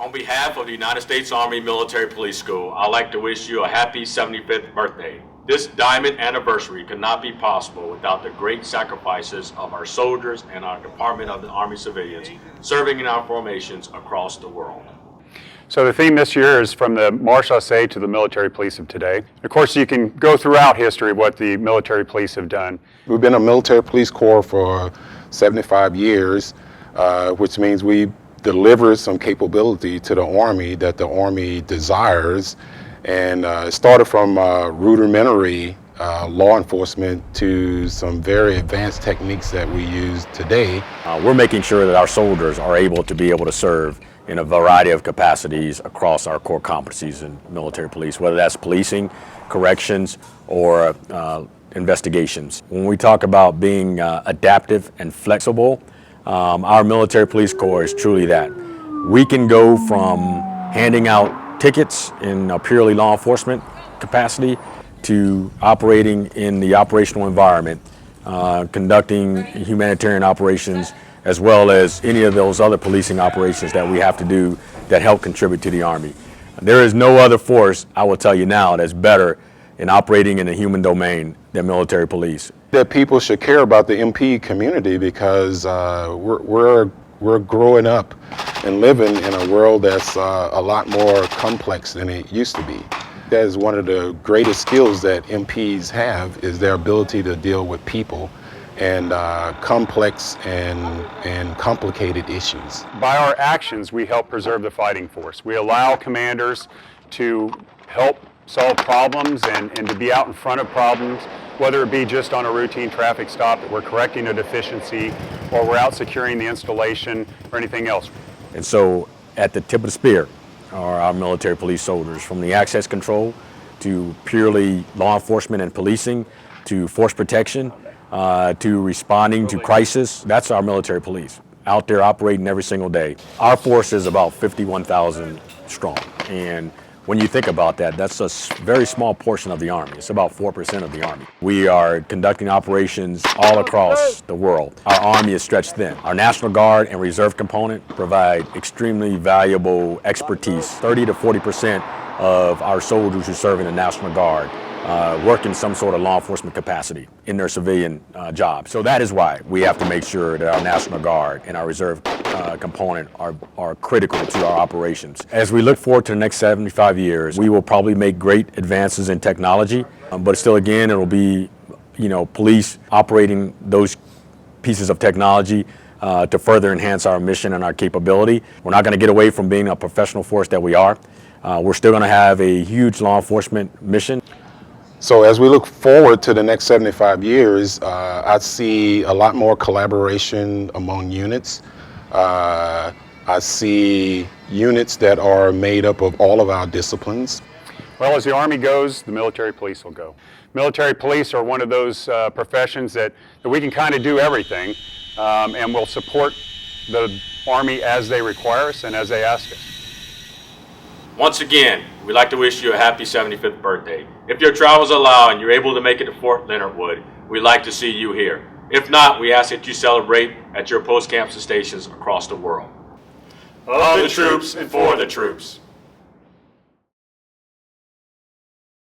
On behalf of the United States Army Military Police School, I'd like to wish you a happy 75th birthday. This diamond anniversary could not be possible without the great sacrifices of our soldiers and our Department of the Army civilians serving in our formations across the world. So the theme this year is from the Marshal to the military police of today. Of course, you can go throughout history what the military police have done. We've been a military police corps for 75 years, which means we deliver some capability to the Army that the Army desires. And it started from rudimentary law enforcement to some very advanced techniques that we use today. We're making sure that our soldiers are able to serve in a variety of capacities across our core competencies in military police, whether that's policing, corrections, or investigations. When we talk about being adaptive and flexible, our military police corps is truly that. We can go from handing out tickets in a purely law enforcement capacity to operating in the operational environment, conducting humanitarian operations, as well as any of those other policing operations that we have to do that help contribute to the Army. There is no other force, I will tell you now, that's better in operating in the human domain than military police. That people should care about the MP community because we're growing up and living in a world that's a lot more complex than it used to be. That is one of the greatest skills that MPs have, is their ability to deal with people and complex and complicated issues. By our actions, we help preserve the fighting force. We allow commanders to help solve problems and to be out in front of problems, whether it be just on a routine traffic stop that we're correcting a deficiency, or we're out securing the installation, or anything else. And so at the tip of the spear are our military police soldiers, from the access control to purely law enforcement and policing to force protection to responding to crisis. That's our military police, out there operating every single day. Our force is about 51,000 strong, and when you think about that, that's a very small portion of the Army. It's about 4% of the Army. We are conducting operations all across the world. Our Army is stretched thin. Our National Guard and Reserve component provide extremely valuable expertise. 30 to 40% of our soldiers who serve in the National Guard work in some sort of law enforcement capacity in their civilian job. So that is why we have to make sure that our National Guard and our Reserve component are critical to our operations. As we look forward to the next 75 years, we will probably make great advances in technology, but still again, it will be, police operating those pieces of technology to further enhance our mission and our capability. We're not going to get away from being a professional force that we are. We're still going to have a huge law enforcement mission. So as we look forward to the next 75 years, I see a lot more collaboration among units. I see units that are made up of all of our disciplines. Well, as the Army goes, the military police will go. Military police are one of those professions that we can kind of do everything, and we'll support the Army as they require us and as they ask us. Once again, we'd like to wish you a happy 75th birthday. If your travels allow and you're able to make it to Fort Leonard Wood, we'd like to see you here. If not, we ask that you celebrate at your post-camps and stations across the world. Of the troops and for the troops.